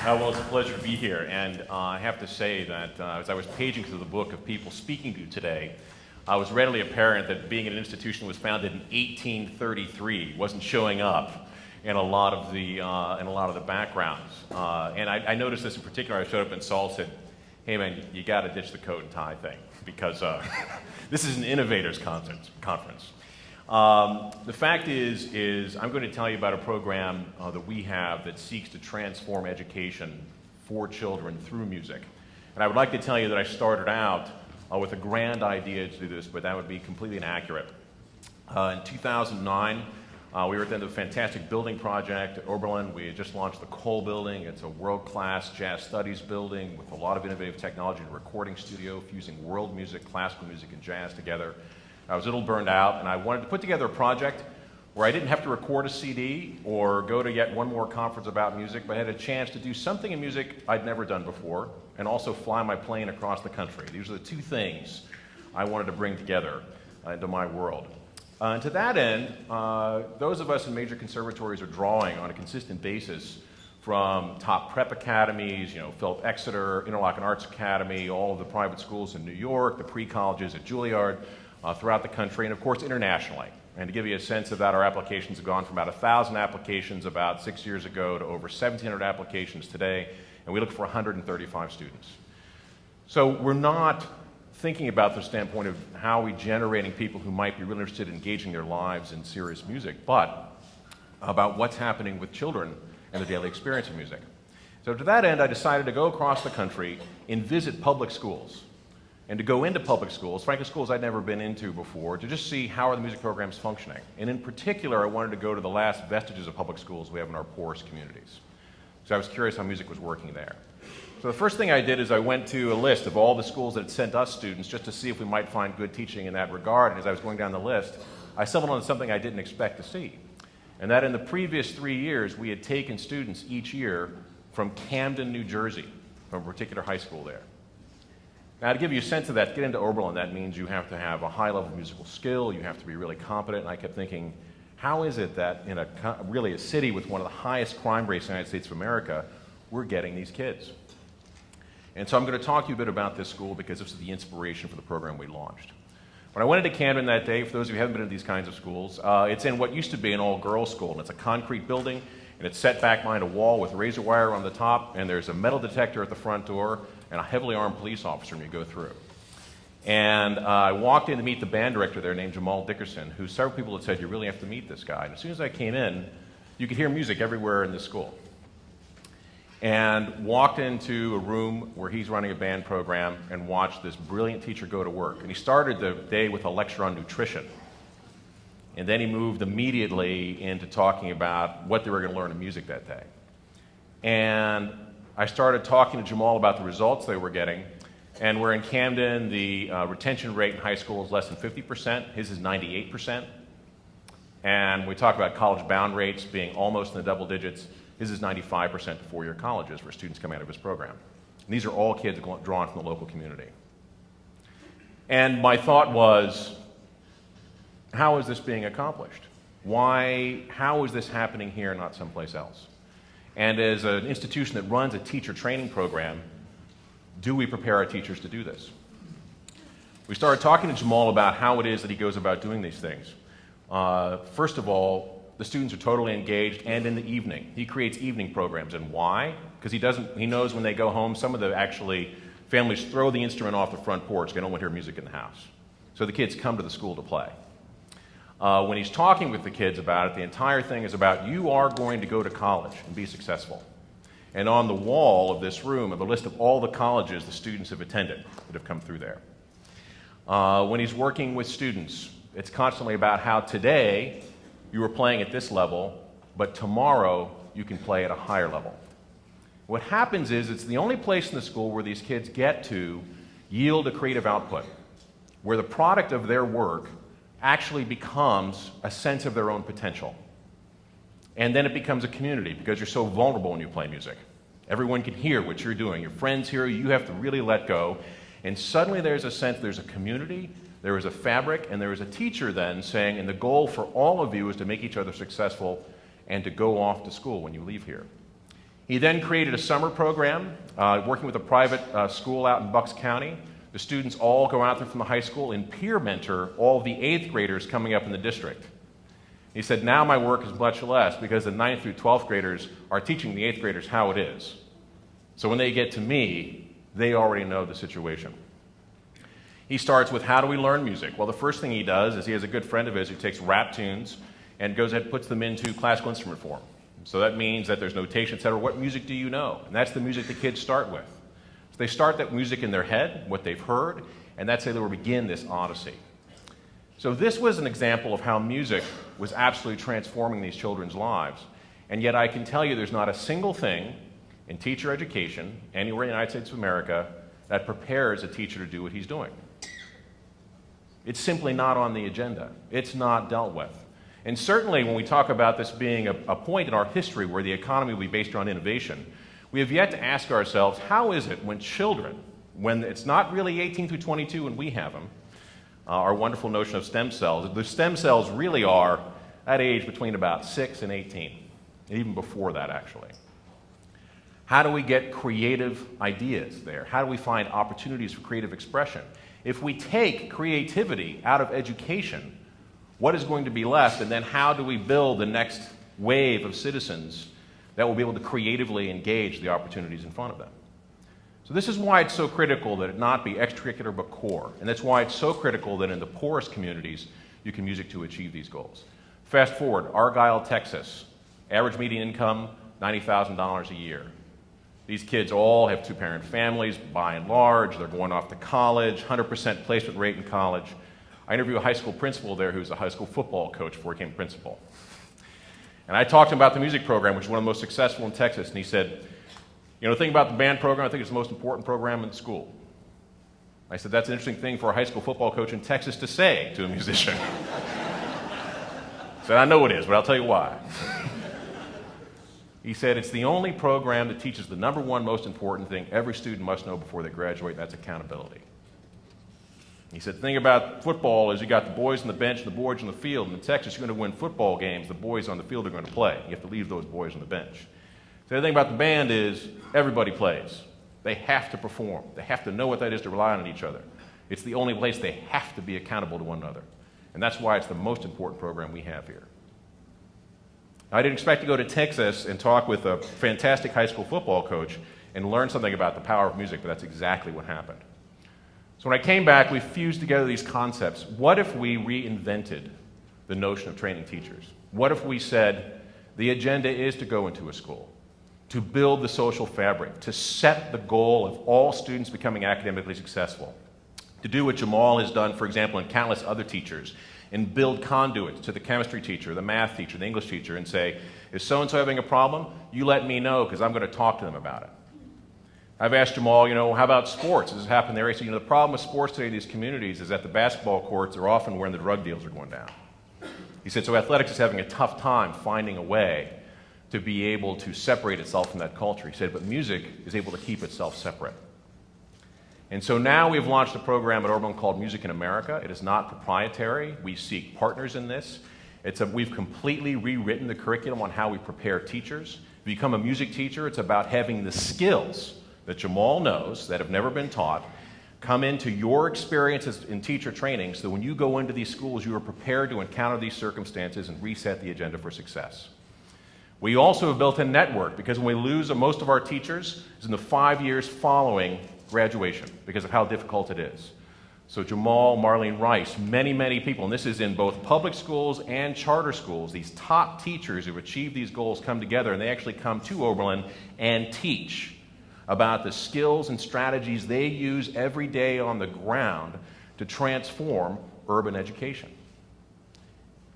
Well, it's a pleasure to be here, and I have to say that as I was paging through the book of people speaking to you today, it was readily apparent that being an institution that was founded in 1833 wasn't showing up in a lot of the backgrounds. And I noticed this in particular. I showed up and Saul said, "Hey man, you got to ditch the coat and tie thing because this is an innovators conference." The fact is I'm going to tell you about a program that we have that seeks to transform education for children through music. And I would like to tell you that I started out with a grand idea to do this, but that would be completely inaccurate. In 2009, we were at the end of a fantastic building project at Oberlin. We had just launched the Cole building. It's a world-class jazz studies building with a lot of innovative technology and a recording studio fusing world music, classical music, and jazz together. I was a little burned out, and I wanted to put together a project where I didn't have to record a CD or go to yet one more conference about music, but I had a chance to do something in music I'd never done before and also fly my plane across the country. These are the two things I wanted to bring together into my world. And to that end, those of us in major conservatories are drawing on a consistent basis from top prep academies, Philip Exeter, Interlochen Arts Academy, all of the private schools in New York, the pre-colleges at Juilliard, throughout the country, and of course internationally. And to give you a sense of that, our applications have gone from about 1,000 applications about 6 years ago to over 1,700 applications today, and we look for 135 students. So we're not thinking about the standpoint of how are we generating people who might be really interested in engaging their lives in serious music, but about what's happening with children and the daily experience of music. So to that end, I decided to go across the country and visit public schools, and to go into public schools, frankly schools I'd never been into before, to just see how are the music programs functioning. And in particular, I wanted to go to the last vestiges of public schools we have in our poorest communities. So I was curious how music was working there. So the first thing I did is I went to a list of all the schools that had sent us students just to see if we might find good teaching in that regard. And as I was going down the list, I stumbled on something I didn't expect to see. And that in the previous 3 years, we had taken students each year from Camden, New Jersey, from a particular high school there. Now, to give you a sense of that, to get into Oberlin, that means you have to have a high level of musical skill, you have to be really competent, and I kept thinking, how is it that in a city with one of the highest crime rates in the United States of America, we're getting these kids? And so I'm going to talk to you a bit about this school because this is the inspiration for the program we launched. When I went into Camden that day, for those of you who haven't been in these kinds of schools, it's in what used to be an all-girls school, and it's a concrete building, and it's set back behind a wall with razor wire on the top, and there's a metal detector at the front door, and a heavily armed police officer when you go through. And I walked in to meet the band director there named Jamal Dickerson, who several people had said, you really have to meet this guy. And as soon as I came in, you could hear music everywhere in the school. And walked into a room where he's running a band program and watched this brilliant teacher go to work. And he started the day with a lecture on nutrition. And then he moved immediately into talking about what they were going to learn in music that day. And I started talking to Jamal about the results they were getting, and where in Camden the retention rate in high school is less than 50%, his is 98%. And we talk about college bound rates being almost in the double digits, his is 95% to four-year colleges for students coming out of his program. And these are all kids drawn from the local community. And my thought was, how is this being accomplished? How is this happening here and not someplace else? And as an institution that runs a teacher training program, do we prepare our teachers to do this? We started talking to Jamal about how it is that he goes about doing these things. First of all, the students are totally engaged, and in the evening. He creates evening programs. And why? Because he knows when they go home, some of the families throw the instrument off the front porch. They don't want to hear music in the house. So the kids come to the school to play. When he's talking with the kids about it, the entire thing is about you are going to go to college and be successful. And on the wall of this room are the list of all the colleges the students have attended that have come through there. When he's working with students, it's constantly about how today you are playing at this level, but tomorrow you can play at a higher level. What happens is it's the only place in the school where these kids get to yield a creative output, where the product of their work actually becomes a sense of their own potential. And then it becomes a community because you're so vulnerable when you play music. Everyone can hear what you're doing. Your friends hear you. You have to really let go. And suddenly there's a sense, there's a community, there is a fabric, and there is a teacher then saying, and the goal for all of you is to make each other successful and to go off to school when you leave here. He then created a summer program, working with a private school out in Bucks County. The students all go out there from the high school and peer mentor all the 8th graders coming up in the district. He said, now my work is much less because the 9th through 12th graders are teaching the 8th graders how it is. So when they get to me, they already know the situation. He starts with, how do we learn music? Well, the first thing he does is he has a good friend of his who takes rap tunes and goes ahead and puts them into classical instrument form. So that means that there's notation, etc. What music do you know? And that's the music the kids start with. So they start that music in their head, what they've heard, and that's how they will begin this odyssey. So this was an example of how music was absolutely transforming these children's lives. And yet I can tell you there's not a single thing in teacher education anywhere in the United States of America that prepares a teacher to do what he's doing. It's simply not on the agenda. It's not dealt with. And certainly when we talk about this being a point in our history where the economy will be based around innovation, we have yet to ask ourselves, how is it when children, when it's not really 18 through 22 and we have them, our wonderful notion of stem cells, the stem cells really are at age between about 6 and 18, and even before that actually. How do we get creative ideas there? How do we find opportunities for creative expression? If we take creativity out of education, what is going to be left, and then how do we build the next wave of citizens that will be able to creatively engage the opportunities in front of them? So this is why it's so critical that it not be extracurricular but core, and that's why it's so critical that in the poorest communities you can music to achieve these goals. Fast forward, Argyle, Texas, average median income, $90,000 a year. These kids all have two-parent families, by and large. They're going off to college, 100% placement rate in college. I interviewed a high school principal there who's a high school football coach before he became principal. And I talked to him about the music program, which is one of the most successful in Texas, and he said, you know, the thing about the band program, I think it's the most important program in the school. I said, that's an interesting thing for a high school football coach in Texas to say to a musician. I said, I know it is, but I'll tell you why. He said, it's the only program that teaches the number one most important thing every student must know before they graduate, and that's accountability. He said, the thing about football is you got the boys on the bench and the boys on the field, and in Texas you're going to win football games, the boys on the field are going to play. You have to leave those boys on the bench. So the thing about the band is everybody plays. They have to perform. They have to know what that is to rely on each other. It's the only place they have to be accountable to one another. And that's why it's the most important program we have here. I didn't expect to go to Texas and talk with a fantastic high school football coach and learn something about the power of music, but that's exactly what happened. So when I came back, we fused together these concepts. What if we reinvented the notion of training teachers? What if we said the agenda is to go into a school, to build the social fabric, to set the goal of all students becoming academically successful, to do what Jamal has done, for example, and countless other teachers, and build conduits to the chemistry teacher, the math teacher, the English teacher, and say, is so-and-so having a problem? You let me know, because I'm going to talk to them about it. I've asked Jamal, you know, how about sports? Does this happen there? He said, you know, the problem with sports today in these communities is that the basketball courts are often where the drug deals are going down. He said, so athletics is having a tough time finding a way to be able to separate itself from that culture. He said, but music is able to keep itself separate. And so now we've launched a program at Oberlin called Music in America. It is not proprietary. We seek partners in this. We've completely rewritten the curriculum on how we prepare teachers. To become a music teacher, it's about having the skills that Jamal knows that have never been taught come into your experiences in teacher training so that when you go into these schools, you are prepared to encounter these circumstances and reset the agenda for success. We also have built a network because when we lose most of our teachers is in the 5 years following graduation because of how difficult it is. So Jamal, Marlene Rice, many, many people, and this is in both public schools and charter schools, these top teachers who have achieved these goals come together and they actually come to Oberlin and teach about the skills and strategies they use every day on the ground to transform urban education.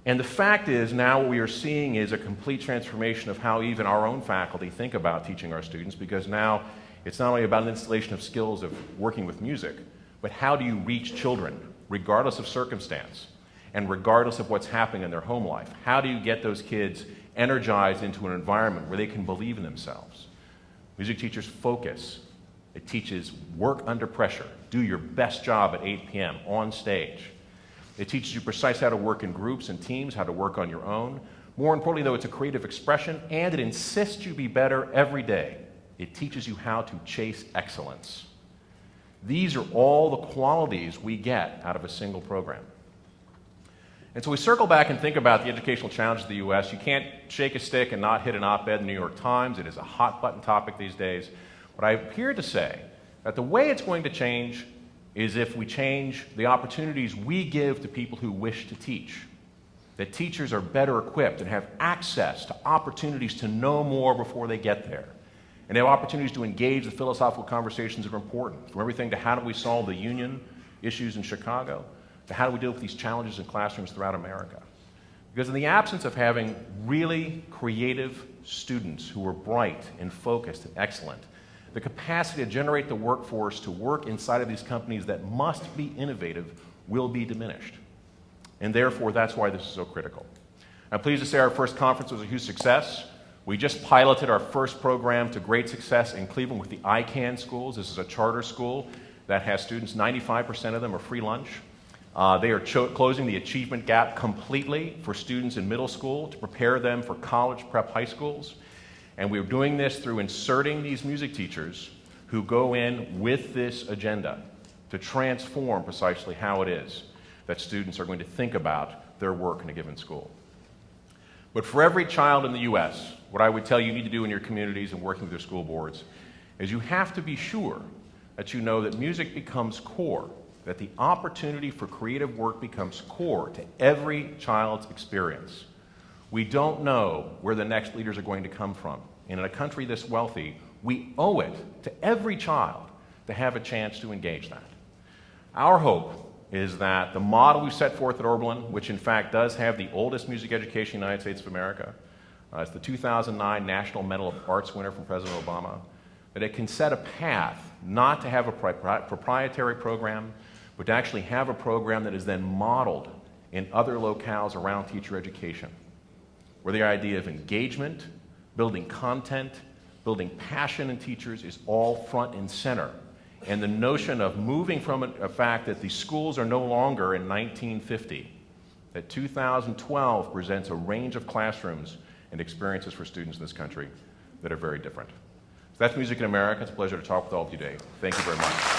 And the fact is now what we are seeing is a complete transformation of how even our own faculty think about teaching our students, because now it's not only about an installation of skills of working with music, but how do you reach children, regardless of circumstance, and regardless of what's happening in their home life? How do you get those kids energized into an environment where they can believe in themselves? Music teachers focus. It teaches work under pressure. Do your best job at 8 p.m. on stage. It teaches you precisely how to work in groups and teams, how to work on your own, More importantly, though, it's a creative expression, and it insists you be better every day. It teaches you how to chase excellence. These are all the qualities we get out of a single program. And so we circle back and think about the educational challenges of the U.S. You can't shake a stick and not hit an op-ed in the New York Times. It is a hot-button topic these days. But I appear to say that the way it's going to change is if we change the opportunities we give to people who wish to teach. That teachers are better equipped and have access to opportunities to know more before they get there. And they have opportunities to engage the philosophical conversations that are important, from everything to how do we solve the union issues in Chicago, to how do we deal with these challenges in classrooms throughout America. Because in the absence of having really creative students who are bright and focused and excellent, the capacity to generate the workforce to work inside of these companies that must be innovative will be diminished. And therefore, that's why this is so critical. I'm pleased to say our first conference was a huge success. We just piloted our first program to great success in Cleveland with the ICANN schools. This is a charter school that has students, 95% of them are free lunch. They are closing the achievement gap completely for students in middle school to prepare them for college prep high schools. And we're doing this through inserting these music teachers who go in with this agenda to transform precisely how it is that students are going to think about their work in a given school. But for every child in the U.S., what I would tell you need to do in your communities and working with your school boards is you have to be sure that you know that music becomes core, that the opportunity for creative work becomes core to every child's experience. We don't know where the next leaders are going to come from. And in a country this wealthy, we owe it to every child to have a chance to engage that. Our hope is that the model we set forth at Oberlin, which in fact does have the oldest music education in the United States of America, it's the 2009 National Medal of Arts winner from President Obama, that it can set a path not to have a proprietary program, but to actually have a program that is then modeled in other locales around teacher education, where the idea of engagement, building content, building passion in teachers is all front and center. And the notion of moving from a fact that the schools are no longer in 1950, that 2012 presents a range of classrooms and experiences for students in this country that are very different. So that's Music in America. It's a pleasure to talk with all of you today. Thank you very much.